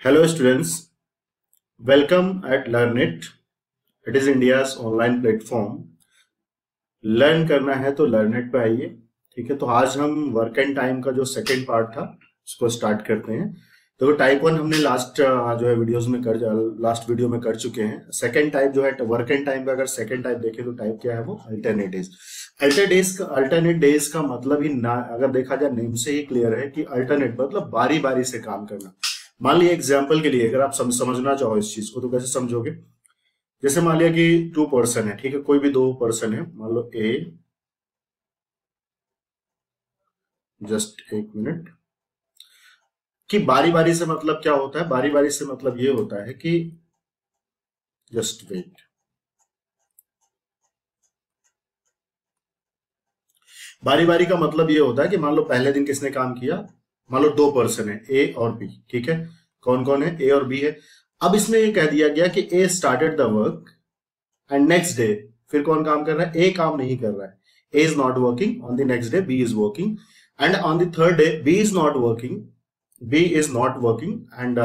Hello students, welcome at LearnIt. It is India's online platform. Learn करना है तो LearnIt पे आइए। ठीक है, तो आज हम वर्क एंड टाइम का जो सेकंड पार्ट था उसको स्टार्ट करते हैं। तो टाइप 1 हमने लास्ट जो है लास्ट वीडियो में कर चुके हैं। सेकंड टाइप जो है वर्क एंड टाइम का, अगर सेकंड टाइप देखें तो टाइप क्या है वो अल्टरनेट डेज। अल्टरनेट डेज का मतलब ही ना, अगर देखा जाए नेम से ही क्लियर है कि अल्टरनेट मतलब बारी बारी से काम करना। मान लिया एग्जाम्पल के लिए अगर आप समझना चाहो इस चीज को तो कैसे समझोगे। जैसे मान लिया कि 2 पर्सन है, ठीक है, कोई भी 2 पर्सन है, मान लो ए, जस्ट एक मिनट, कि बारी बारी से मतलब क्या होता है। बारी बारी से मतलब ये होता है कि जस्ट वेट, बारी बारी का मतलब ये होता है कि मान लो पहले दिन किसने काम किया। मान लो 2 पर्सन है, ए और बी, ठीक है, कौन कौन है, ए और बी है। अब इसमें ये कह दिया गया कि A started the work and next day फिर कौन काम कर रहा है, ए काम नहीं कर रहा है। A is not working, on the next day B is working and on the third day B is not working and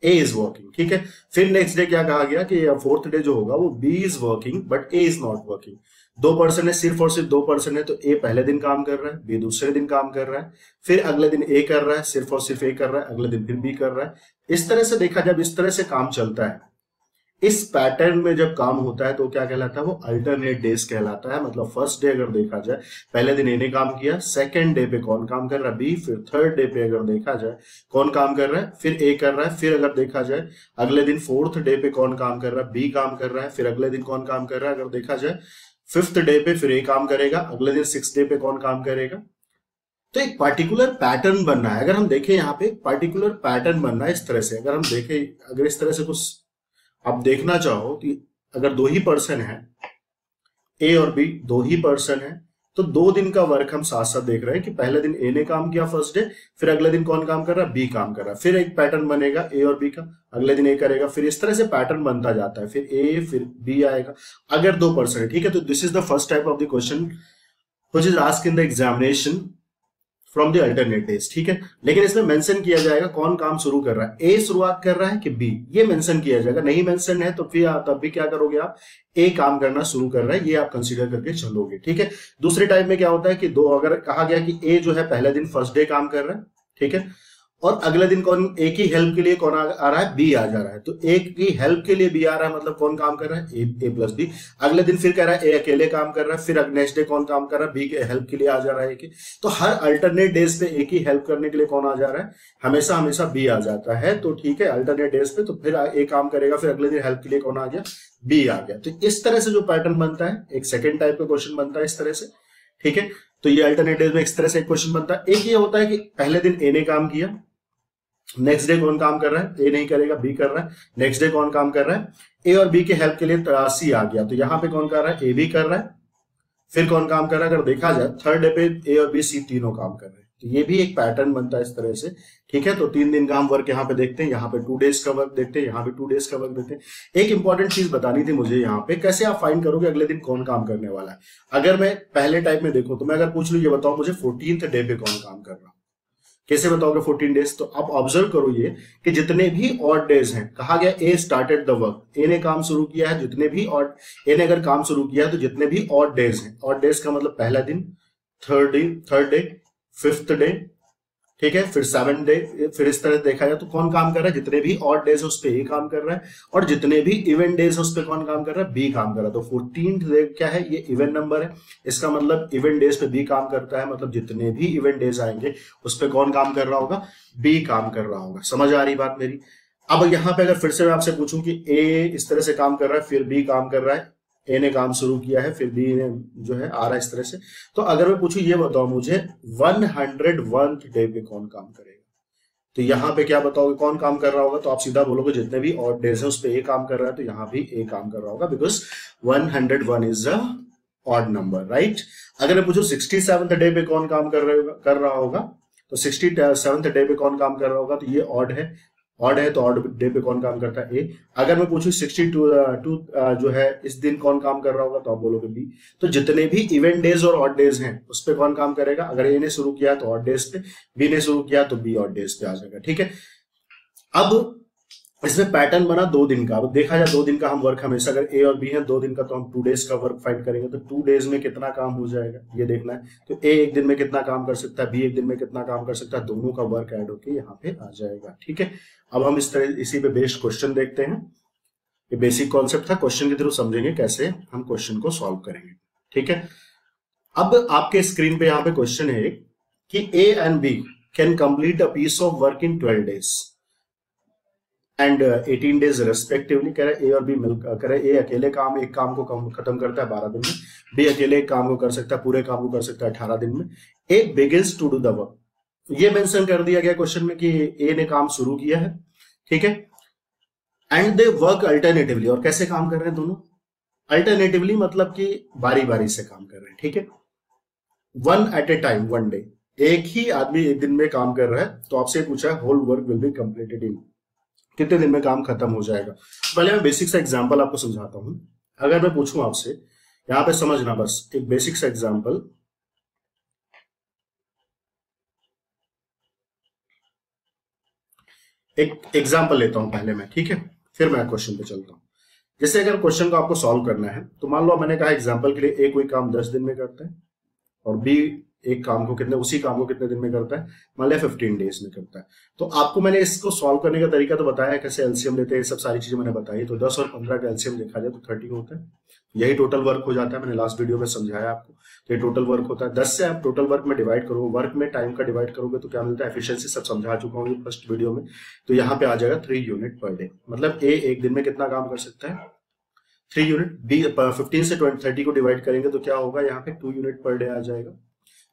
A is working, ठीक है। फिर नेक्स्ट डे क्या कहा गया कि फोर्थ डे जो होगा वो B is working but A is not working. 2 person है, सिर्फ और सिर्फ 2 पर्सन है, तो ए पहले दिन काम कर रहा है, बी दूसरे दिन काम कर रहा है, फिर अगले दिन ए कर रहा है, सिर्फ और सिर्फ ए कर रहा है, अगले दिन फिर बी कर रहा है। इस तरह से देखा, जब इस तरह से काम चलता है, इस पैटर्न में जब काम होता है तो क्या कहलाता है वो अल्टरनेट डेज कहलाता है। मतलब फर्स्ट डे अगर देखा जाए पहले दिन ए ने काम किया, सेकंड डे पे कौन काम कर रहा है, बी, फिर थर्ड डे पे अगर देखा जाए कौन काम कर रहा है, फिर ए कर रहा है, फिर अगर देखा जाए अगले दिन फोर्थ डे पे कौन काम कर रहा है, बी काम कर रहा है, फिर अगले दिन कौन काम कर रहा है, अगर देखा जाए फिफ्थ डे पे फिर ए काम करेगा, अगले दिन सिक्स डे पे कौन काम करेगा। तो एक पर्टिकुलर पैटर्न बनना है। अगर हम देखें यहाँ पे एक पर्टिकुलर पैटर्न बनना है इस तरह से। अगर हम देखें, अगर इस तरह से कुछ आप देखना चाहो तो अगर 2 ही पर्सन है, ए और बी 2 ही पर्सन है, तो 2 दिन का वर्क हम साथ साथ देख रहे हैं कि पहले दिन ए ने काम किया फर्स्ट डे, फिर अगले दिन कौन काम कर रहा है, बी काम कर रहा है, फिर एक पैटर्न बनेगा ए और बी का, अगले दिन ए करेगा, फिर इस तरह से पैटर्न बनता जाता है, फिर ए फिर बी आएगा अगर 2 पर्सन है, ठीक है। तो this is the first type of the question which is asked in the examination from the alternate days, ठीक है। लेकिन इसमें मेंशन किया जाएगा कौन काम शुरू कर रहा है, ए शुरुआत कर रहा है कि बी, ये मेंशन किया जाएगा। नहीं मेंशन है तो फिर तब भी क्या करोगे आप, ए काम करना शुरू कर रहा है, ये आप कंसीडर करके चलोगे, ठीक है। दूसरे टाइप में क्या होता है कि अगर कहा गया कि ए जो है पहले दिन फर्स्ट डे काम कर रहा है, ठीक है, और अगले दिन कौन, ए की हेल्प के लिए कौन आ रहा है, बी आ जा रहा है, तो ए की हेल्प के लिए बी आ रहा है, मतलब कौन काम कर रहा है, ए प्लस बी। अगले दिन फिर कह रहा है ए अकेले काम कर रहा है, फिर नेक्स्ट डे कौन काम कर रहा है, बी के हेल्प के लिए आ जा रहा है ए। तो हर अल्टरनेट डेज पे ए की हेल्प करने के लिए कौन आ जा रहा है, हमेशा हमेशा बी आ जाता है। तो ठीक है, अल्टरनेट डेज पे तो फिर ए काम करेगा, फिर अगले दिन हेल्प के लिए कौन आ गया, बी आ गया। तो इस तरह से जो पैटर्न बनता है, एक सेकेंड टाइप का क्वेश्चन बनता है इस तरह से, ठीक है। तो ये अल्टरनेट डेज में इस तरह से एक क्वेश्चन बनता है। एक ये होता है कि पहले दिन ए ने काम किया, नेक्स्ट डे कौन काम कर रहा है, ए नहीं करेगा, बी कर रहा है, नेक्स्ट डे कौन काम कर रहा है, ए और बी के हेल्प के लिए सी आ गया, तो यहां पे कौन कर रहा है, ए भी कर रहा है, फिर कौन काम कर रहा है, अगर देखा जाए थर्ड डे पे ए और बी सी तीनों काम कर रहे हैं। तो ये भी एक पैटर्न बनता है इस तरह से, ठीक है। तो 3 दिन का हम वर्क यहाँ पे देखते हैं, यहाँ पे 2 डेज का वर्क देखते हैं, यहाँ पे 2 डेज का वर्क देखते हैं। एक इंपॉर्टेंट चीज बतानी थी मुझे यहाँ पे, कैसे आप फाइंड करोगे अगले दिन कौन काम करने वाला है। अगर मैं पहले टाइप में देखूं तो मैं अगर पूछ लू, ये बताओ मुझे 14th डे पे कौन काम कर रहा है, कैसे बताओगे 14 डेज। तो आप ऑब्जर्व करो ये कि जितने भी ऑड डेज हैं, कहा गया ए स्टार्टेड द वर्क, ए ने काम शुरू किया है, जितने भी ऑड, ए ने अगर काम शुरू किया है तो जितने भी ऑड डेज हैं, ऑड डेज का मतलब पहला दिन, थर्ड डे, फिफ्थ डे, ठीक है, फिर 7th डे, फिर इस तरह देखा जाए तो कौन काम कर रहा है, जितने भी ऑड डेज है उस पर ए काम कर रहा है, और जितने भी इवेंट डेज है उस पर कौन काम कर रहा है, बी काम कर रहा है। तो 14th डे क्या है, ये इवेंट नंबर है, इसका मतलब इवेंट डेज पे बी काम करता है, मतलब जितने भी इवेंट डेज आएंगे उस पर कौन काम कर रहा होगा, बी काम कर रहा होगा। समझ आ रही बात मेरी। अब यहाँ पे अगर फिर से मैं आपसे पूछूं कि ए इस तरह से काम कर रहा है, फिर बी काम कर रहा है, ए ने काम शुरू किया है, फिर बी ने जो है आ रहा है इस तरह से, तो अगर मैं पूछूं ये बताओ मुझे 101th डे पे कौन काम करेगा, तो यहाँ पे क्या बताओगे कौन काम कर रहा होगा, तो आप सीधा बोलोगे जितने भी ऑड डेज है उस पे ए काम कर रहा है, तो यहाँ भी ए काम कर रहा होगा, because 101 is a odd number, right. अगर मैं पूछूं 67th डे पे कौन काम कर रहा होगा, तो 67th डे पे कौन काम कर रहा होगा, तो ये ऑड है, तो ऑड डे पे कौन काम करता है, ए। अगर मैं पूछूं 62 जो है इस दिन कौन काम कर रहा होगा, तो आप बोलोगे बी। तो जितने भी इवेंट डेज और ऑड डेज हैं उस पे कौन काम करेगा, अगर ए ने शुरू किया तो ऑड डेज पे, बी ने शुरू किया तो बी ऑड डेज पे आ जाएगा, ठीक है। अब इसमें पैटर्न बना 2 दिन का। अब देखा जाए 2 दिन का हम वर्क, हमेशा अगर ए और बी है 2 दिन का, तो हम 2 डेज का वर्क फाइंड करेंगे। तो 2 डेज में कितना काम हो जाएगा ये देखना है। तो ए एक दिन में कितना काम कर सकता है, बी एक दिन में कितना काम कर सकता है, दोनों का वर्क ऐड होके यहाँ पे आ जाएगा। ठीक है, अब हम इस तरह इसी पे बेस्ड क्वेश्चन देखते हैं। ये बेसिक कॉन्सेप्ट था, क्वेश्चन के थ्रू समझेंगे कैसे हम क्वेश्चन को सॉल्व करेंगे। ठीक है, अब आपके स्क्रीन पे यहाँ पे क्वेश्चन है कि A and B can complete a piece of work in 12 days and 18 days respectively. कह रहे ए और बी मिल कह रहे ए अकेले एक काम को खत्म करता है 12 दिन में, बी अकेले एक काम को कर सकता है, पूरे काम को कर सकता है 18 दिन में। A begins to do the work, ये मेंशन कर दिया गया क्वेश्चन में कि ए ने काम शुरू किया है। ठीक है, एंड दे वर्क अल्टरनेटिवली, और कैसे काम कर रहे हैं दोनों, अल्टरनेटिवली मतलब कि बारी बारी से काम कर रहे हैं। ठीक है, 1 at a time, 1 day, एक ही आदमी एक दिन में काम कर रहा है। तो आपसे पूछा है whole work will be completed in, कितने दिन में काम खत्म हो जाएगा। पहले मैं बेसिक सा एग्जांपल आपको समझाता हूं। अगर मैं पूछूं आपसे, यहां पे समझना बस एक बेसिक सा एग्जांपल। एक एग्जांपल लेता हूं पहले मैं, ठीक है, फिर मैं क्वेश्चन पे चलता हूं। जैसे अगर क्वेश्चन को आपको सॉल्व करना है, तो मान लो मैंने कहा एग्जांपल के लिए ए कोई काम 10 दिन में करता है और बी एक काम को उसी काम को कितने दिन में करता है, मान लिया 15 days में करता है। तो आपको मैंने इसको सॉल्व करने का तरीका तो बताया है, कैसे एलसीएम लेते हैं, ये सब सारी चीजें मैंने बताई। तो 10 और 15 का एलसीएम देखा जाए तो 30 होता है, यही टोटल वर्क हो जाता है। मैंने लास्ट वीडियो में समझाया आपको, तो ये टोटल वर्क होता है। 10 से आप टोटल वर्क में डिवाइड करो, वर्क में टाइम का डिवाइड करोगे तो क्या मिलता है, एफिशिएंसी सब समझा चुका हूँ फर्स्ट वीडियो में। तो यहाँ पे आ जाएगा 3 यूनिट पर डे, मतलब ए एक दिन में कितना काम कर सकता है, 3 यूनिट। बी 15 से 30 को डिवाइड करेंगे तो क्या होगा, यहाँ पे 2 यूनिट पर डे आ जाएगा।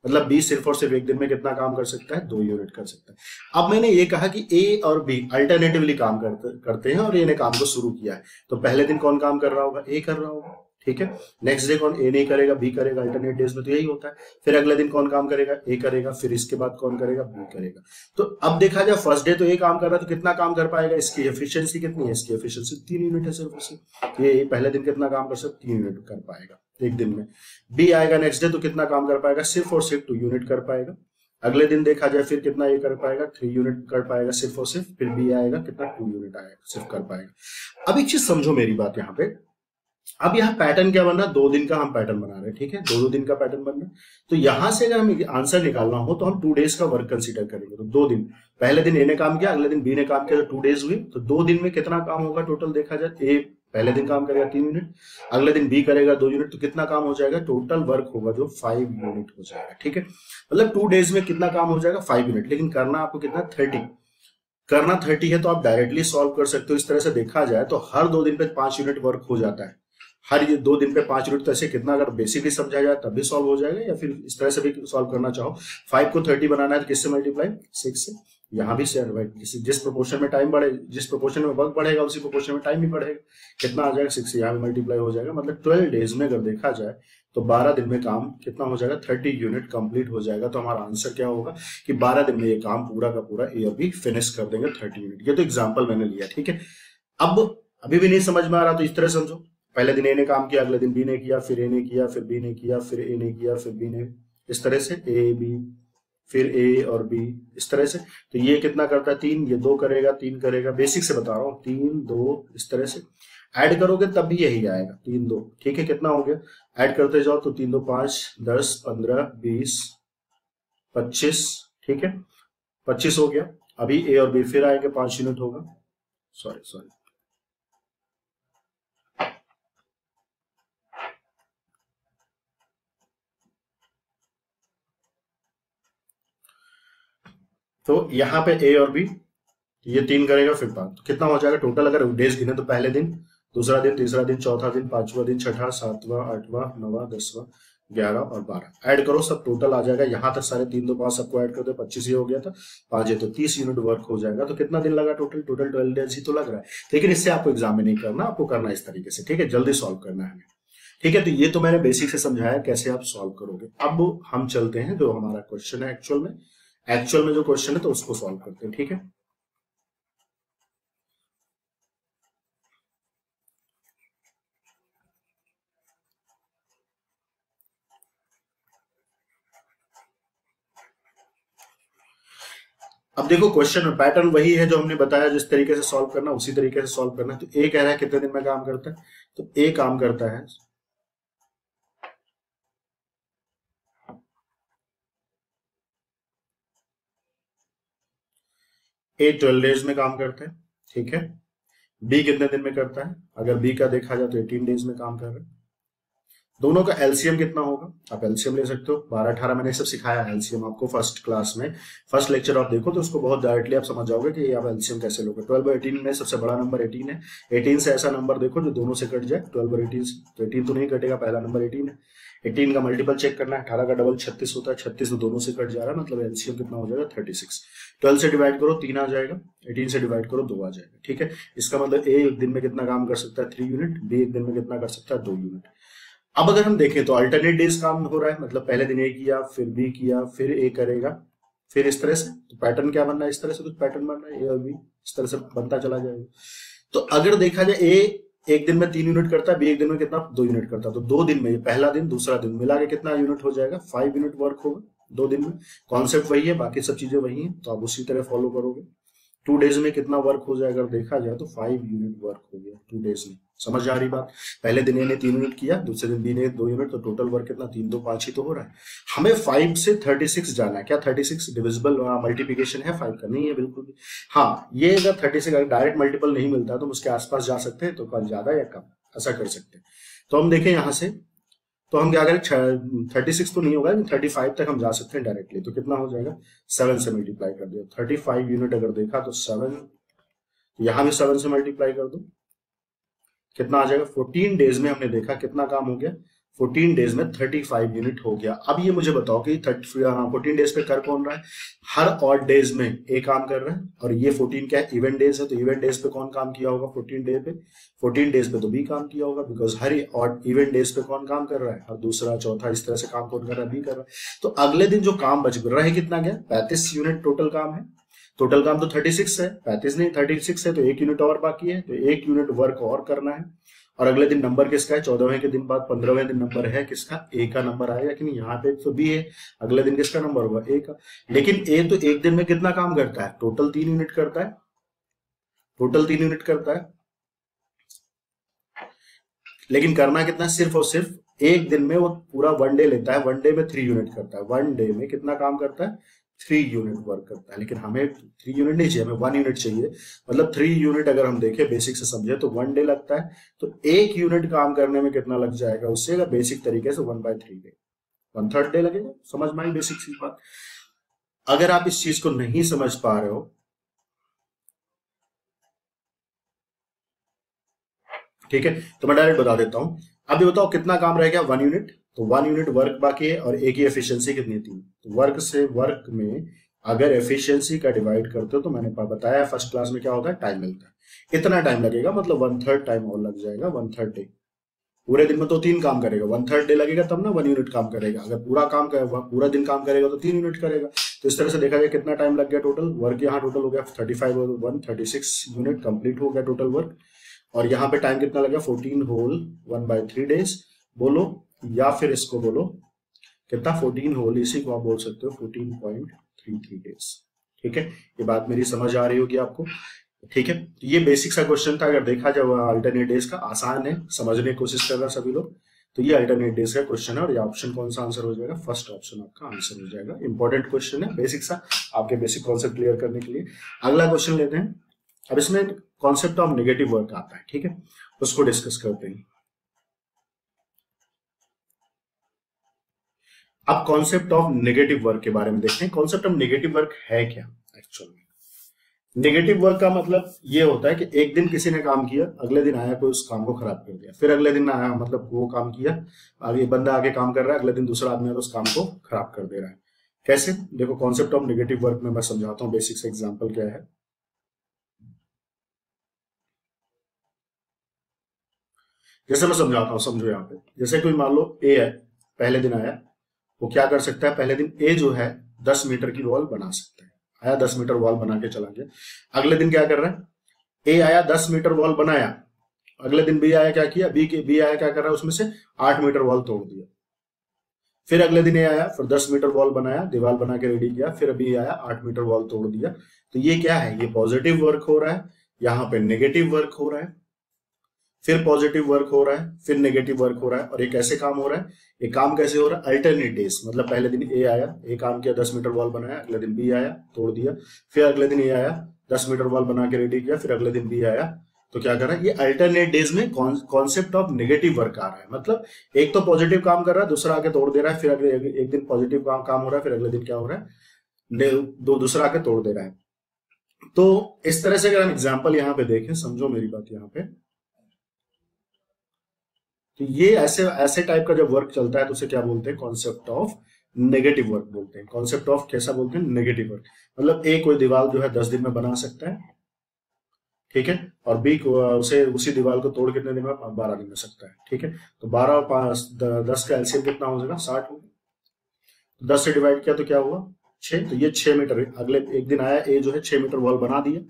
मतलब बी सिर्फ और सिर्फ एक दिन में कितना काम कर सकता है, 2 यूनिट कर सकता है। अब मैंने ये कहा कि ए और बी अल्टरनेटिवली काम करते हैं और ए ने काम को शुरू किया है। तो पहले दिन कौन काम कर रहा होगा, ए कर रहा होगा। ठीक है, नेक्स्ट डे कौन, ए नहीं करेगा, बी करेगा। अल्टरनेट डेज में तो यही होता है। फिर अगले दिन कौन काम करेगा, ए करेगा। फिर इसके बाद कौन करेगा, बी करेगा। तो अब देखा जाए फर्स्ट डे तो ए काम कर रहा है, तो कितना काम कर पाएगा, इसकी एफिशिएंसी कितनी है, इसकी एफिशिएंसी 3 यूनिट है सिर्फ उससे। ये पहले दिन कितना काम कर सकता है, 3 यूनिट कर पाएगा एक दिन में। बी आएगा नेक्स्ट डे तो कितना काम कर पाएगा, सिर्फ और सिर्फ 2 यूनिट कर पाएगा। अगले दिन देखा जाए फिर कितना ये कर पाएगा, 3 यूनिट कर पाएगा सिर्फ और सिर्फ। फिर बी आएगा कितना, 2 यूनिट आएगा सिर्फ कर पाएगा। अब एक चीज समझो मेरी बात यहाँ पे, अब यहाँ पैटर्न क्या बन रहा है, 2 दिन का हम पैटर्न बना रहे हैं। ठीक है, 2 दिन का पैटर्न बन रहा है। तो यहां से अगर हमें आंसर निकालना हो तो हम 2 डेज का वर्क कंसीडर करेंगे। तो 2 दिन, पहले दिन ए ने काम किया, अगले दिन बी ने काम किया, तो 2 डेज हुई। तो 2 दिन में कितना काम होगा टोटल, देखा जाए ए पहले दिन काम करेगा 3 यूनिट, अगले दिन बी करेगा 2 यूनिट, तो कितना काम हो जाएगा, टोटल वर्क होगा जो 5 यूनिट हो जाएगा। ठीक है, मतलब 2 डेज में कितना काम हो जाएगा, 5 यूनिट। लेकिन करना आपको कितना, 30 करना 30 है। तो आप डायरेक्टली सॉल्व कर सकते हो। इस तरह से देखा जाए तो हर 2 दिन पे 5 यूनिट वर्क हो जाता है। हर ये 2 दिन पे 5 यूनिट, तो ऐसे कितना अगर बेसिकली समझा जाए तब भी सॉल्व हो जाएगा, या फिर इस तरह से भी सॉल्व करना चाहो। 5 को 30 बनाना है तो किससे मल्टीप्लाई, 6 से। यहाँ भी जिस प्रोपोर्शन में टाइम बढ़े, जिस प्रोपोर्शन में वर्क बढ़ेगा उसी प्रोपोर्शन में टाइम भी बढ़ेगा। कितना आ जाएगा, 6 से यहाँ भी मल्टीप्लाई हो जाएगा। मतलब 12 डेज में अगर देखा जाए तो 12 दिन में काम कितना हो जाएगा, 30 यूनिट कंप्लीट हो जाएगा। तो हमारा आंसर क्या होगा कि 12 दिन में ये काम पूरा का पूरा ए और बी फिनिश कर देंगे 30 यूनिट। ये तो एग्जाम्पल मैंने लिया। ठीक है, अब अभी भी नहीं समझ में आ रहा तो इस तरह समझो, पहले दिन ए ने काम किया, अगले दिन बी ने किया, फिर ए ने किया, फिर बी ने किया, फिर ए ने किया, फिर बी ने, इस तरह से ए बी, फिर ए और बी, इस तरह से। तो ये कितना करता है, 3, ये 2 करेगा, 3 करेगा। बेसिक से बता रहा हूँ, 3 2 इस तरह से ऐड करोगे तब भी यही आएगा, 3 2। ठीक है, कितना हो गया, ऐड करते जाओ तो 3 2 5 10 15 20 25। ठीक है, 25 हो गया। अभी ए और बी फिर आएंगे, 5 यूनिट होगा। सॉरी सॉरी, तो यहाँ पे ए और बी, ये 3 करेगा फिर 5, तो कितना हो जाएगा टोटल। अगर डेज गिने तो पहले दिन, दूसरा दिन, तीसरा दिन, चौथा दिन, पांचवा दिन, छठा, सातवां, आठवां, नवा, 10वां, 11 और 12 ऐड करो, सब टोटल आ जाएगा। यहाँ तक सारे 3 2 5 सबको ऐड कर दो, 25 ही हो गया था। 5 है तो 30 यूनिट वर्क हो जाएगा। तो कितना दिन लगा टोटल, 12 डेज ही तो लग रहा है। लेकिन इससे आपको एग्जाम में नहीं करना, आपको करना इस तरीके से। ठीक है, जल्दी सॉल्व करना है हमें। ठीक है, तो ये तो मैंने बेसिक से समझाया कैसे आप सॉल्व करोगे। अब हम चलते हैं जो हमारा क्वेश्चन है एक्चुअल में जो क्वेश्चन है तो उसको सॉल्व करते हैं। ठीक है, अब देखो क्वेश्चन में पैटर्न वही है जो हमने बताया, जिस तरीके से सॉल्व करना उसी तरीके से सॉल्व करना है। तो ए कह रहा है कितने दिन में काम करता है, तो ए काम करता है ए 12 डेज में काम करता है, ठीक है। बी कितने दिन में करता है, अगर बी का देखा जाए तो 18 डेज में काम कर रहा है। दोनों का एलसीएम कितना होगा, आप एलसीएम ले सकते हो। 12 18 मैंने सब सिखाया है एलसीएम आपको फर्स्ट क्लास में, फर्स्ट लेक्चर आप देखो तो उसको बहुत डायरेक्टली आप समझ जाओगे कि आप एलसीएम कैसे लोगे। 12 और 18 में सबसे बड़ा नंबर 18 है। 18 से ऐसा नंबर देखो जो दोनों से कट जाए, 12 और 18 से। तो 18 तो नहीं कटेगा, पहला नंबर 18 है। 18 का मल्टीपल चेक करना है, 18 का डबल 36 होता है, 36 तो दोनों से कट जा रहा है, मतलब एलसीएम कितना हो जाएगा 36। 12 से डिवाइड करो 3 आ जाएगा, 18 से डिवाइड करो 2 आ जाएगा, ठीक है। इसका मतलब ए एक दिन में कितना काम कर सकता है 3 यूनिट, बी एक दिन में कितना कर सकता है 2 यूनिट। अब अगर हम देखें तो अल्टरनेट डेज काम हो रहा है, मतलब पहले दिन ए किया, फिर बी किया, फिर ए करेगा, फिर इस तरह से। तो पैटर्न क्या बनना है, इस तरह से कुछ पैटर्न बन रहा है, ए और बी इस तरह से बनता चला जाएगा। तो अगर देखा जाए ए एक दिन में 3 यूनिट करता है, बी एक दिन में कितना 2 यूनिट करता है, तो 2 दिन में पहला दिन दूसरा दिन मिला के कितना यूनिट हो जाएगा 5 यूनिट वर्क होगा 2 दिन में। कॉन्सेप्ट वही है, बाकी सब चीजें वही है, तो आप उसी तरह फॉलो करोगे। 2 डेज में कितना वर्क हो जाएगा, अगर देखा जाए तो 5 यूनिट वर्क हो गया 2 डेज में। समझ आ रही बात, पहले दिन ए ने 3 यूनिट किया, दूसरे दिन बी ने 2 यूनिट, तो टोटल वर्क कितना 3 2 5 ही तो हो रहा है। हमें 5 से 36 जाना है, क्या 36 डिविजिबल मल्टीप्लिकेशन है 5 का, नहीं है बिल्कुल भी। हाँ, ये अगर 36 अगर डायरेक्ट मल्टीपल नहीं मिलता तो हम उसके आसपास जा सकते हैं, तो कल ज्यादा या कम ऐसा कर सकते हैं। तो हम देखें यहाँ से, तो हम क्या करें 36 तो नहीं होगा, 35 तक हम जा सकते हैं डायरेक्टली। तो कितना हो जाएगा 7 से मल्टीप्लाई कर दिया, 35 यूनिट अगर देखा तो 7, यहां भी 7 से मल्टीप्लाई कर दो, कितना आ जाएगा 14 डेज में हमने देखा कितना काम हो गया, 14 डेज में 35 यूनिट हो गया। अब ये मुझे बताओ कि 14 डेज पे कर कौन रहा है, हर ऑड डेज में ए काम कर रहा है, और ये 14 क्या है इवेंट डेज है, तो इवेंट डेज पे कौन काम किया होगा 14 डे पे, 14 डेज पे तो बी काम किया होगा, because her odd event days पे कौन काम कर रहा है, हर दूसरा चौथा इस तरह से काम कौन कर रहा है, बी कर रहा है। तो अगले दिन जो काम बच रहा है कितना गया 35 यूनिट टोटल काम है। टोटल काम तो 36 है, 35 नहीं 36 है, तो 1 यूनिट और बाकी है, तो 1 यूनिट वर्क और करना है। और अगले दिन नंबर किसका है 14वें के दिन बाद 15वें दिन नंबर है किसका, ए का नंबर आएगा कि नहीं, यहाँ पे तो बी है, अगले दिन किसका नंबर होगा ए का। लेकिन ए तो एक दिन में कितना काम करता है, टोटल 3 यूनिट करता है, टोटल 3 यूनिट करता है, लेकिन करना कितना सिर्फ और सिर्फ एक दिन में वो पूरा 1 डे लेता है, 1 डे में 3 यूनिट करता है, 1 डे में कितना काम करता है 3 यूनिट वर्क करता है। लेकिन हमें 3 यूनिट नहीं चाहिए, हमें 1 यूनिट चाहिए, मतलब 3 यूनिट अगर हम देखें बेसिक से समझे तो 1 डे लगता है, तो 1 यूनिट काम करने में कितना लग जाएगा उससे, अगर बेसिक तरीके से 1/3 डे 1/3 डे लगेगा। समझ में आई बेसिक सी बात। अगर आप इस चीज को नहीं समझ पा रहे हो, ठीक है, तो मैं डायरेक्ट बता देता हूं। अब ये बताओ कितना काम रह गया 1 यूनिट, तो 1 यूनिट वर्क बाकी है, और एक ही एफिशिएंसी कितनी है 3। तो वर्क से वर्क में अगर एफिशिएंसी का डिवाइड करते हो तो मैंने बताया फर्स्ट क्लास में क्या होता है टाइम मिलता है, इतना टाइम लगेगा, मतलब 1/3 टाइम और लग जाएगा, 1/3 डे। पूरे दिन में तो 3 काम करेगा, 1/3 डे लगेगा तब ना 1 यूनिट काम करेगा। अगर पूरा दिन काम करेगा तो 3 यूनिट करेगा। तो इस तरह से देखा जाए कितना टाइम लग गया टोटल वर्क, यहाँ टोटल हो गया 35 और 1 36 यूनिट कंप्लीट हो गया टोटल वर्क। और यहाँ पे टाइम कितना लगा 14 होल 1/3 डेज बोलो, या फिर इसको बोलो कितना 14 होल, इसी को आप बोल सकते हो 14.33 डेज। ठीक है, ये बात मेरी समझ आ रही होगी आपको। ठीक है, ये बेसिक सा क्वेश्चन था। अगर देखा जाए अल्टरनेट डेज का, आसान है, समझने की कोशिश कर रहा सभी लोग। तो ये अल्टरनेट डेज का क्वेश्चन है, और ये ऑप्शन कौन सा आंसर हो जाएगा, फर्स्ट ऑप्शन आपका आंसर हो जाएगा। इंपॉर्टेंट क्वेश्चन है, बेसिक सा, आपके बेसिक कॉन्सेप्ट क्लियर करने के लिए। अगला क्वेश्चन लेते हैं। अब इसमें कॉन्सेप्ट ऑफ नेगेटिव वर्क आता है, ठीक है, उसको डिस्कस करते हैं। अब कॉन्सेप्ट ऑफ नेगेटिव वर्क के बारे में देखते हैं। कॉन्सेप्ट ऑफ नेगेटिव वर्क है क्या एक्चुअली। नेगेटिव वर्क का मतलब ये होता है कि एक दिन किसी ने काम किया, अगले दिन आया कोई उस काम को खराब कर दिया, फिर अगले दिन आया, मतलब वो काम किया, आगे बंदा आगे काम कर रहा है, अगले दिन दूसरा आदमी उस काम को खराब कर दे रहा है। कैसे, देखो कॉन्सेप्ट ऑफ नेगेटिव वर्क में मैं समझाता हूँ, बेसिक से एग्जांपल क्या है। जैसे मैं समझाता हूँ, समझो यहाँ पे, जैसे कोई मान लो ए है, पहले दिन आया, वो क्या कर सकता है, पहले दिन ए जो है 10 मीटर की वॉल बना सकता है, आया 10 मीटर वॉल बना के चला गया। अगले दिन क्या कर रहा है, ए आया 10 मीटर वॉल बनाया, अगले दिन बी आया क्या किया, बी आया क्या कर रहा है, उसमें से 8 मीटर वॉल तोड़ दिया। फिर अगले दिन ये आया, फिर 10 मीटर वॉल बनाया, दीवार बना के रेडी किया, फिर अभी आया 8 मीटर वॉल तोड़ दिया। तो ये क्या है, ये पॉजिटिव वर्क हो रहा है, यहाँ पे नेगेटिव वर्क हो रहा है, फिर पॉजिटिव वर्क हो रहा है, फिर नेगेटिव वर्क हो रहा है। और ये कैसे काम हो रहा है, ये काम कैसे हो रहा है, अल्टरनेट डेज, मतलब पहले दिन ए आया, ए काम किया, 10 मीटर वॉल बनाया, अगले दिन बी आया, तोड़ दिया, फिर अगले दिन ए आया, 10 मीटर वॉल बना के रेडी किया, फिर अगले दिन बी आया। तो क्या कर रहा है, ये अल्टरनेट डेज में कॉन्सेप्ट ऑफ नेगेटिव वर्क आ रहा है, मतलब एक तो पॉजिटिव काम कर रहा है, दूसरा आके तोड़ दे रहा है, फिर अगले एक दिन पॉजिटिव काम हो रहा है, फिर अगले दिन क्या हो रहा है, दूसरा आके तोड़ दे रहा है। तो इस तरह से अगर हम एग्जाम्पल यहाँ पे देखें, समझो मेरी बात यहाँ पे, तो ये ऐसे ऐसे टाइप का जब वर्क चलता है तो उसे क्या बोलते हैं, कॉन्सेप्ट ऑफ नेगेटिव वर्क बोलते हैं। कॉन्सेप्ट ऑफ कैसा बोलते हैं, नेगेटिव वर्क। मतलब ए कोई दीवार जो है 10 दिन में बना सकता है, ठीक है, और बी को उसे उसी दीवार को तोड़ कितने दिन में, 12 दिन में सकता है, ठीक है। तो 12 और 5 10 का एलसीएम कितना हो जाएगा, 60 होगा। 10 से डिवाइड किया तो क्या हुआ, 6। तो ये 6 मीटर, अगले एक दिन आया ए जो है 6 मीटर वॉल बना दिया,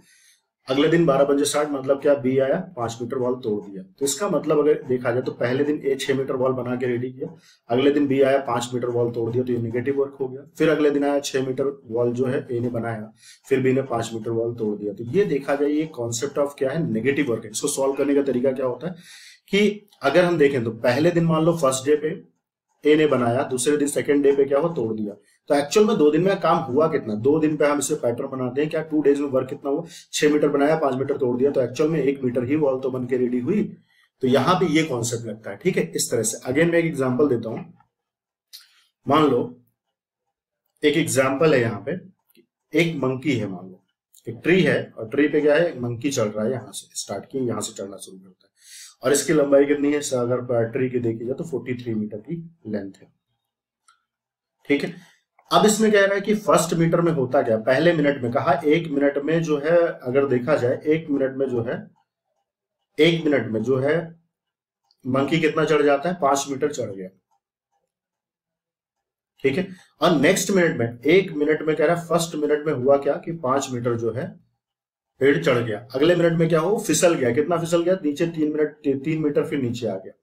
अगले दिन 12 पंजे 60, मतलब क्या, बी आया 5 मीटर वॉल तोड़ दिया। तो इसका मतलब अगर देखा जाए तो पहले दिन ए 6 मीटर वॉल बना के रेडी किया, अगले दिन बी आया 5 मीटर वॉल तोड़ दिया, तो ये निगेटिव वर्क हो गया। फिर अगले दिन आया 6 मीटर वॉल जो है ए ने बनाया, फिर बी ने 5 मीटर वॉल तोड़ दिया। तो ये देखा जाए ये कॉन्सेप्ट ऑफ क्या है, नेगेटिव वर्क है। इसको सॉल्व करने का तरीका क्या होता है कि अगर हम देखें तो पहले दिन मान लो फर्स्ट डे पे ए ने बनाया, दूसरे दिन सेकंड डे पे क्या हो, तोड़ दिया। तो एक्चुअल में 2 दिन में काम हुआ कितना, 2 दिन पे हम इसे पैटर्न बनाते हैं क्या, 2 डेज में वर्क कितना हुआ, 6 मीटर बनाया, 5 मीटर तोड़ दिया, तो एक्चुअल में 1 मीटर ही वॉल तो बन के रेडी हुई। तो यहां पे ये कॉन्सेप्ट लगता है, ठीक है। इस तरह से अगेन मैं एक एग्जांपल देता हूं, मान लो एक एग्जांपल है यहाँ पे, एक मंकी है, मान लो एक ट्री है, और ट्री पे क्या है, एक मंकी चढ़ रहा है, यहाँ से स्टार्ट किया, यहाँ से चढ़ना शुरू करता है, और इसकी लंबाई कितनी है, अगर ट्री की देखी जाए तो 43 मीटर की लेंथ है, ठीक है। अब इसमें कह रहा है कि फर्स्ट मीटर में होता क्या, पहले मिनट में कहा, 1 मिनट में जो है, अगर देखा जाए 1 मिनट में जो है, 1 मिनट में जो है मंकी कितना चढ़ जाता है, 5 मीटर चढ़ गया, ठीक है। और नेक्स्ट मिनट में, 1 मिनट में कह रहा है फर्स्ट मिनट में हुआ क्या कि 5 मीटर जो है पेड़ चढ़ गया, अगले मिनट में क्या हो, फिसल गया, कितना फिसल गया, नीचे 3 मीटर फिर नीचे आ गया,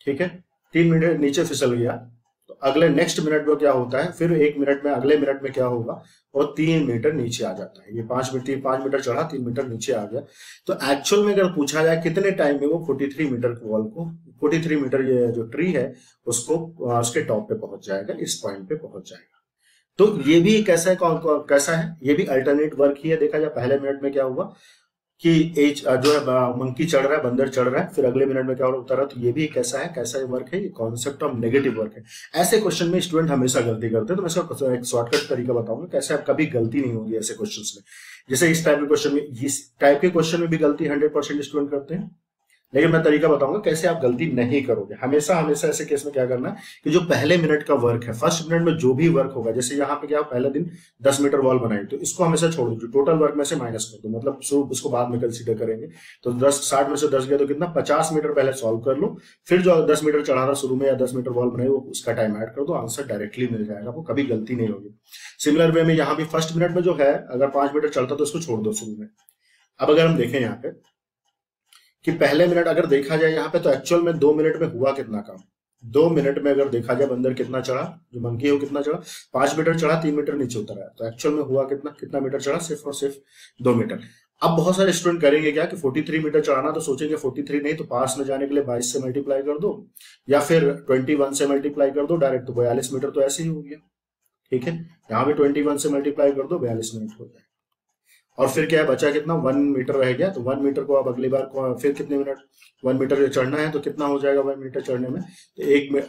ठीक है, 3 मीटर नीचे फिसल गया। तो अगले नेक्स्ट मिनट में क्या होता है, फिर 1 मिनट में, अगले मिनट में क्या होगा, और 3 मीटर नीचे आ जाता है। ये 5 मीटर चढ़ा, 3 मीटर नीचे आ गया। तो एक्चुअल में अगर पूछा जाए कितने टाइम में वो 43 मीटर वॉल को, 43 मीटर ये जो ट्री है उसको उसके टॉप पे पहुंच जाएगा, इस पॉइंट पे पहुंच जाएगा। तो ये भी कैसा है, कैसा है, ये भी अल्टरनेट वर्क ही है। देखा जाए पहले मिनट में क्या हुआ कि एज जो है मंकी चढ़ रहा है, बंदर चढ़ रहा है, फिर अगले मिनट में क्या उतर रहा है। तो ये भी कैसा है, कैसा वर्क है, ये कॉन्सेप्ट ऑफ नेगेटिव वर्क है। ऐसे क्वेश्चन में स्टूडेंट हमेशा गलती करते हैं, तो मैं इसका एक शॉर्टकट तरीका बताऊंगा कैसे आप कभी गलती नहीं होगी ऐसे क्वेश्चंस में। जैसे इस टाइप के क्वेश्चन में, इस टाइप के क्वेश्चन में भी गलती 100% स्टूडेंट करते हैं, लेकिन मैं तरीका बताऊंगा कैसे आप गलती नहीं करोगे। हमेशा हमेशा ऐसे केस में क्या करना है कि जो पहले मिनट का वर्क है, फर्स्ट मिनट में जो भी वर्क होगा, जैसे यहाँ पे क्या पहले दिन 10 मीटर वॉल बनाई, तो इसको हमेशा छोड़ दो, जो टोटल वर्क में से माइनस कर दो, मतलब उसको बाद में कंसीडर करेंगे। तो 60 में से 10 गया तो कितना, 50 मीटर पहले सॉल्व कर लो, फिर जो 10 मीटर चढ़ाना शुरू में या 10 मीटर वॉल बनाई वो उसका टाइम ऐड कर दो, आंसर डायरेक्टली मिल जाएगा, वो कभी गलती नहीं होगी। सिमिलर वे में यहाँ भी फर्स्ट मिनट में जो है अगर 5 मीटर चलता तो उसको छोड़ दो शुरू में। अब अगर हम देखें यहाँ पे कि पहले मिनट अगर देखा जाए यहाँ पे, तो एक्चुअल में 2 मिनट में हुआ कितना काम, 2 मिनट में अगर देखा जाए बंदर कितना चढ़ा, जो मंकी है वो कितना चढ़ा, 5 मीटर चढ़ा, 3 मीटर नीचे उतर आया। तो एक्चुअल में हुआ कितना, कितना मीटर चढ़ा, सिर्फ और सिर्फ 2 मीटर। अब बहुत सारे स्टूडेंट करेंगे क्या कि 43 मीटर चढ़ाना, तो सोचेंगे 43 नहीं तो पास में जाने के लिए 22 से मल्टीप्लाई कर दो, या फिर 21 से मल्टीप्लाई कर दो डायरेक्ट, तो 42 मीटर तो ऐसे ही हो गया, ठीक है। यहाँ पे 21 से मल्टीप्लाई कर दो, 42 मिनट हो जाए। और फिर क्या है बचा कितना, 1 मीटर रह गया। तो 1 मीटर को अब अगली बार को फिर कितने मिनट, 1 मीटर चढ़ना है तो कितना हो जाएगा 1 मीटर चढ़ने में, तो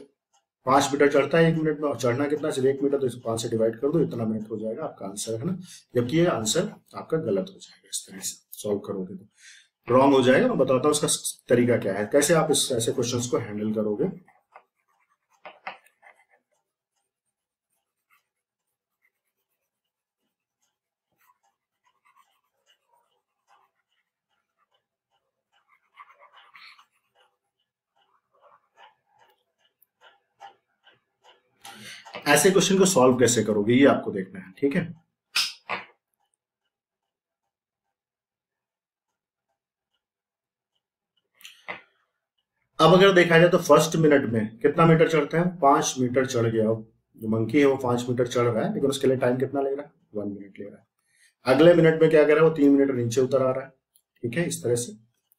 5 मीटर चढ़ता है 1 मिनट में, और चढ़ना कितना, सिर्फ 1 मीटर, तो इसको 5 से डिवाइड कर दो, इतना मिनट हो जाएगा आपका आंसर, है ना। जबकि ये आंसर आपका गलत हो जाएगा, इस तरह से सॉल्व करोगे तो रॉन्ग हो जाएगा। मैं बताता हूँ उसका तरीका क्या है, कैसे आप इस ऐसे क्वेश्चन को हैंडल करोगे। ऐसे क्वेश्चन को सॉल्व कैसे करोगे ये आपको देखना है, ठीक है। अब अगर देखा जाए तो फर्स्ट मिनट में कितना मीटर चढ़ता है, 5 मीटर चढ़ गया। जो मंकी है वो 5 मीटर चढ़ रहा है, लेकिन उसके लिए टाइम कितना ले रहा है, 1 मिनट ले रहा है। अगले मिनट में क्या कर रहा है, वो 3 मिनट नीचे उतर आ रहा है। ठीक है, इस तरह से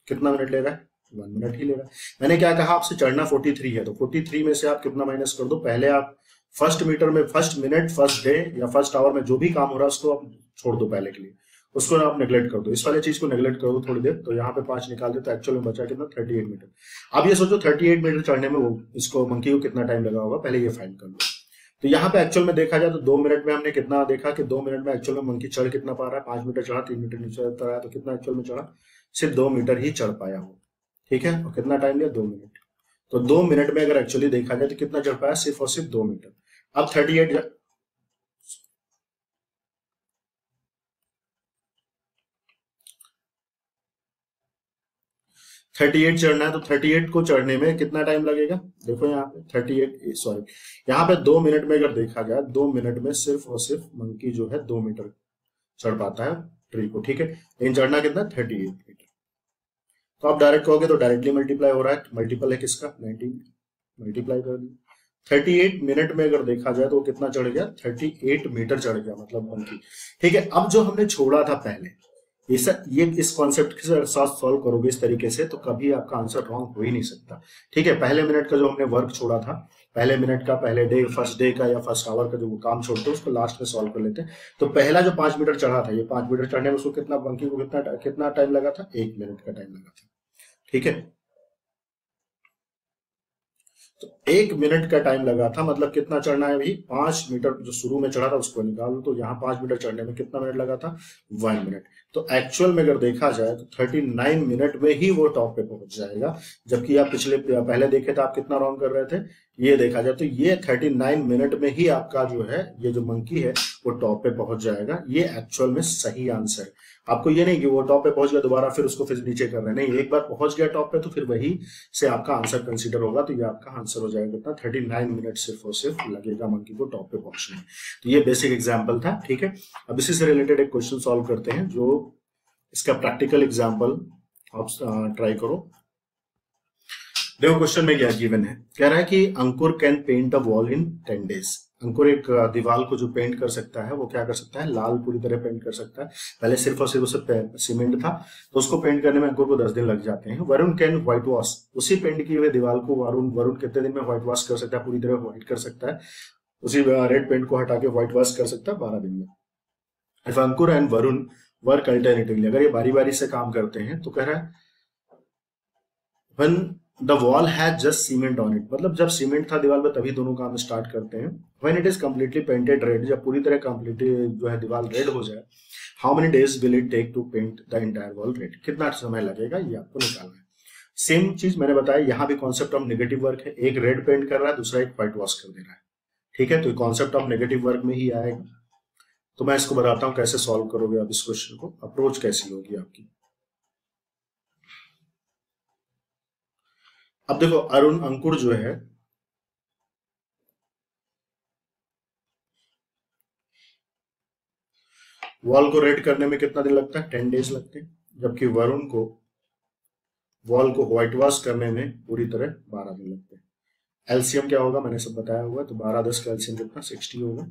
कितना मिनट ले रहा है, 1 मिनट ही ले रहा है। मैंने क्या कहा आपसे, चढ़ना 43 है, तो 43 में से आप कितना माइनस कर दो, पहले आप फर्स्ट मीटर में, फर्स्ट मिनट, फर्स्ट डे या फर्स्ट आवर में जो भी काम हो रहा है उसको आप छोड़ दो पहले के लिए, उसको आप नेग्लेक्ट कर दो, इस वाले चीज को नेग्लेक्ट कर दो थोड़ी देर। तो यहाँ पे 5 निकाल दे तो एक्चुअल में बचा कितना, 38 मीटर। अब ये सोचो 38 मीटर चढ़ने में वो इसको मंकी को कितना टाइम लगा होगा, पहले ये फाइंड कर लो। तो यहाँ पे एक्चुअल में देखा जाए तो 2 मिनट में हमने कितना देखा कि 2 मिनट में एक्चुअल में मंकी चढ़ कितना पा रहा है, 5 मीटर चढ़ा, 3 मीटर नीचे उतर आया, तो कितना एक्चुअल में चढ़ा, सिर्फ 2 मीटर ही चढ़ पाया हो। ठीक है, और कितना टाइम लिया, 2 मिनट। तो 2 मिनट में अगर एक्चुअली देखा जाए तो कितना चढ़ पाया, सिर्फ और सिर्फ 2 मीटर। अब 38 चढ़ना है, तो 38 को चढ़ने में कितना टाइम लगेगा, देखो यहाँ पे 38, सॉरी यहाँ पे 2 मिनट में अगर देखा जाए, 2 मिनट में सिर्फ और सिर्फ मंकी जो है 2 मीटर चढ़ पाता है ट्री को। ठीक है, लेकिन चढ़ना कितना, 38 मीटर। तो आप डायरेक्ट कहोगे तो डायरेक्टली मल्टीप्लाई हो रहा है, मल्टीपल है किसका, 19, मल्टीप्लाई कर दिया। 38 मिनट में अगर देखा जाए तो वो कितना चढ़ गया, 38 मीटर चढ़ गया मतलब मंकी। ठीक है, अब जो हमने छोड़ा था पहले, ये इस कॉन्सेप्ट के साथ सॉल्व करोगे इस तरीके से तो कभी आपका आंसर रॉन्ग हो ही नहीं सकता। ठीक है, पहले मिनट का जो हमने वर्क छोड़ा था, पहले मिनट का, पहले डे, फर्स्ट डे का या फर्स्ट आवर का जो वो काम छोड़ते हैं उसको लास्ट में सॉल्व कर लेते हैं। तो पहला जो 5 मीटर चढ़ा था, ये 5 मीटर चढ़ने में उसको कितना, मंकी को कितना टाइम लगा था, 1 मिनट का टाइम लगा था। ठीक है, तो 1 मिनट का टाइम लगा था, मतलब कितना चढ़ना है अभी, 5 मीटर जो शुरू में चढ़ा था उसको निकालो, तो यहाँ 5 मीटर चढ़ने में कितना मिनट लगा था, 1 मिनट। तो एक्चुअल में अगर देखा जाए तो 39 मिनट में ही वो टॉप पे पहुंच जाएगा, जबकि आप पहले देखे थे आप कितना रॉन्ग कर रहे थे। ये देखा जाए तो ये 39 मिनट में ही आपका जो है, ये जो मंकी है वो टॉप पे पहुंच जाएगा। ये एक्चुअल में सही आंसर है। आपको ये नहीं कि वो टॉप पे पहुंच गया दोबारा फिर उसको फिर नीचे कर रहे हैं, नहीं, एक बार पहुंच गया टॉप पे तो फिर वही से आपका आंसर कंसीडर होगा। तो ये आपका आंसर हो जाएगा कितना, 39 मिनट सिर्फ और सिर्फ लगेगा मंकी को टॉप पे पहुंचने में। तो ये बेसिक एग्जाम्पल था। ठीक है, अब इसी से रिलेटेड एक क्वेश्चन सॉल्व करते हैं, जो इसका प्रैक्टिकल एग्जाम्पल आप ट्राई करो। देखो क्वेश्चन में क्या गिवन है, कह रहा है कि Ankur can paint a wall in 10 days. Ankur एक दीवार को जो पेंट कर सकता है वो क्या कर सकता है, लाल पूरी तरह पेंट कर सकता है। पहले सिर्फ और सिर्फ उसे सीमेंट था, तो उसको पेंट करने में अंकुर को 10 दिन लग जाते हैं। वरुण कैन व्हाइट वॉश, उसी पेंट की हुई दीवार को वरुण कितने दिन में व्हाइट वॉश कर सकता है, पूरी तरह व्हाइट कर सकता है। उसी रेड पेंट को हटा के व्हाइट वॉश कर सकता है 12 दिन में। If Ankur and Varun work alternatively, अगर ये बारी बारी से काम करते हैं, तो कह रहा है when the wall has just cement on it, मतलब जब सीमेंट था दीवार पे तभी दोनों काम स्टार्ट करते हैं। when it is completely painted red, जब पूरी तरह completely जो है दीवार रेड हो जाए, how many days will it take to paint the entire wall red, कितना समय लगेगा ये आपको निकालना है। सेम चीज मैंने बताया, यहाँ भी कॉन्सेप्ट ऑफ नेगेटिव वर्क है, एक रेड पेंट कर रहा है, दूसरा एक व्हाइट वॉश कर दे रहा है। ठीक है, तो कॉन्सेप्ट ऑफ नेगेटिव वर्क में ही आएगा। तो मैं इसको बताता हूँ कैसे सॉल्व करोगे आप इस क्वेश्चन को, अप्रोच कैसी होगी आपकी। अब देखो अंकुर जो है वॉल को रेड करने में कितना दिन लगता है, 10 डेज लगते हैं, जबकि वरुण को वॉल को व्हाइट वॉश करने में पूरी तरह 12 दिन लगते हैं। एलसीएम क्या होगा मैंने सब बताया हुआ, तो 12-10 का एलसीएम कितना, 60 होगा।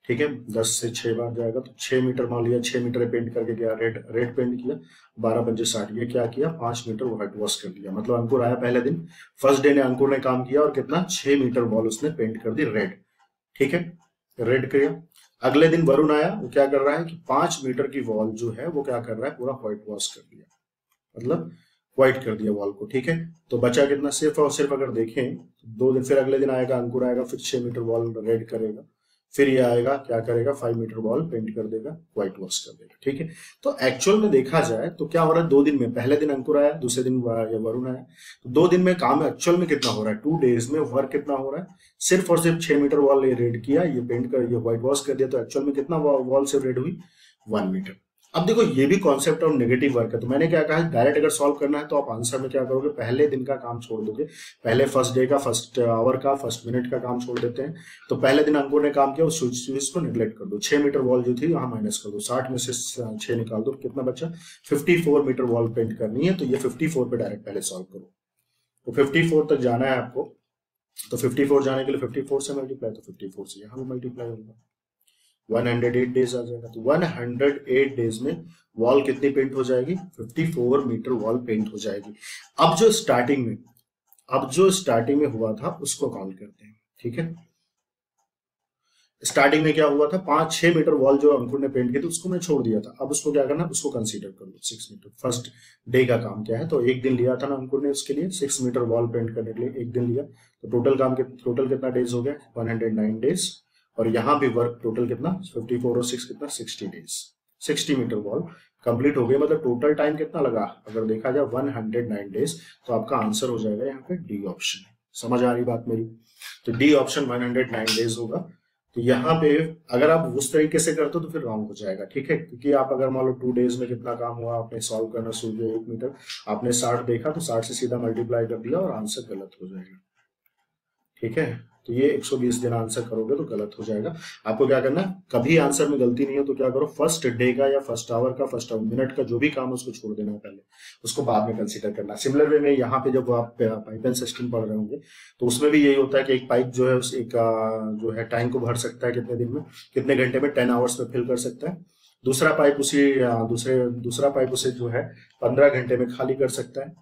ठीक है, 10 से 6 बार जाएगा तो 6 मीटर मान लिया, 6 मीटर पेंट करके गया, रेड पेंट किया, 12-5-60, ये क्या किया, 5 मीटर व्हाइट वॉश कर दिया। मतलब अंकुर आया पहले दिन, फर्स्ट डे ने अंकुर ने काम किया और कितना, 6 मीटर वॉल उसने पेंट कर दी रेड। ठीक है, रेड किया। अगले दिन वरुण आया, वो क्या कर रहा है कि 5 मीटर की वॉल जो है वो क्या कर रहा है, पूरा व्हाइट वॉश कर दिया, मतलब व्हाइट कर दिया वॉल को। ठीक है, तो बचा कितना, सिर्फ और सिर्फ अगर देखें 2 दिन, फिर अगले दिन आएगा अंकुर आएगा, फिर 6 मीटर वॉल रेड करेगा, फिर ये आएगा क्या करेगा, 5 मीटर वॉल पेंट कर देगा, व्हाइट वॉश कर देगा। ठीक है, तो एक्चुअल में देखा जाए तो क्या हो रहा है, 2 दिन में, पहले दिन अंकुर आया, दूसरे दिन वरुण आया, तो 2 दिन में काम एक्चुअल में कितना हो रहा है, 2 डेज में वर्क कितना हो रहा है, सिर्फ और सिर्फ 6 मीटर वॉल ये रेड किया, ये पेंट कर, ये व्हाइट वॉश कर दिया, तो एक्चुअल में कितना वॉल से रेड हुई, 1 मीटर। अब देखो ये भी कॉन्सेप्ट ऑफ नेगेटिव वर्क है, तो मैंने क्या कहा, डायरेक्ट अगर सॉल्व करना है तो आप आंसर में क्या करोगे, पहले दिन का काम छोड़ दोगे, पहले फर्स्ट डे का, फर्स्ट आवर का, फर्स्ट मिनट का काम छोड़ देते हैं। तो पहले दिन अंकुर ने काम किया, उस चीज को निगलेक्ट कर दो, 6 मीटर वॉल जो थी वहां माइनस कर दो, 60 में से 6 निकाल दो, कितना बचा, 54 मीटर वॉल पेंट करनी है, तो ये 54 पे डायरेक्ट पहले सॉल्व करो। तो 54 तक जाना है आपको, तो 54 जाने के लिए 54 से मल्टीप्लाई, तो 54 से यहाँ भी मल्टीप्लाई होगा, 108 डेज आ जाएगा। तो 108 डेज में वॉल कितनी पेंट हो जाएगी, 54 मीटर वॉल पेंट हो जाएगी। अब जो स्टार्टिंग में हुआ था उसको काउंट करते हैं, ठीक है। स्टार्टिंग में क्या हुआ था, 5-6 मीटर वॉल जो अंकुर ने पेंट की थी उसको मैं छोड़ दिया था। अब उसको क्या करना, उसको कंसीडर कर लो 6 मीटर। फर्स्ट डे का काम क्या है, तो एक दिन लिया था ना अंकुर ने उसके लिए 6 मीटर वॉल पेंट करने के लिए, एक दिन लिया। तो टोटल कितना डेज हो गया, 109 डेज। और यहाँ भी वर्क टोटल कितना, 54 और 6 कितना, 60 डेज। 60 मीटर वॉल कंप्लीट हो गई, मतलब टोटल टाइम कितना लगा, अगर देखा जाए 109 डेज। तो आपका आंसर हो जाएगा यहाँ पे डी ऑप्शन। समझ आ रही बात मेरी, तो डी ऑप्शन 109 डेज होगा। तो यहाँ पे अगर आप उस तरीके से करते हो तो फिर रॉन्ग हो जाएगा, ठीक है। क्योंकि आप अगर मान लो 2 डेज में कितना काम हुआ, आपने सॉल्व करना शुरू किया 1 मीटर, आपने 60 देखा तो 60 से सीधा मल्टीप्लाई कर दिया और आंसर गलत हो जाएगा, ठीक है। तो ये 120 दिन आंसर करोगे तो गलत हो जाएगा। आपको क्या करना, कभी आंसर में गलती नहीं है तो क्या करो, फर्स्ट डे का या फर्स्ट आवर मिनट का जो भी काम है उसको छोड़ देना है पहले, उसको बाद में कंसीडर करना। सिमिलर वे में यहाँ पे जब आप पाइप एंड सिस्टम पढ़ रहे होंगे तो उसमें भी यही होता है कि एक पाइप जो है जो है टैंक को भर सकता है कितने दिन में, कितने घंटे में, 10 आवर्स में फिल कर सकता है। दूसरा पाइप उसे जो है 15 घंटे में खाली कर सकता है,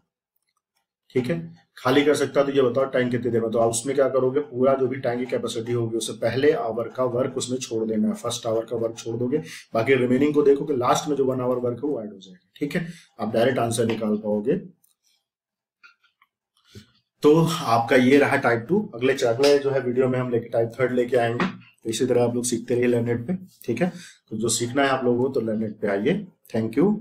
ठीक है। खाली कर सकता है। तो ये बताओ टैंक कितने देर में, तो आप उसमें क्या करोगे, पूरा जो भी टैंक की कैपेसिटी होगी उससे पहले आवर का वर्क उसमें छोड़ देना है, फर्स्ट आवर का वर्क छोड़ दोगे, बाकी रिमेनिंग को देखोगे, लास्ट में जो 1 आवर वर्क है वो ऐड हो जाएगा, ठीक है। आप डायरेक्ट आंसर निकाल पाओगे। तो आपका ये रहा टाइप 2। अगले जो है वीडियो में हम टाइप 3 लेके आएंगे। तो इसी तरह आप लोग सीखते रहिए लर्नेट पे, ठीक है। तो जो सीखना है आप लोगों को तो लर्नेट पे आइए। Thank you.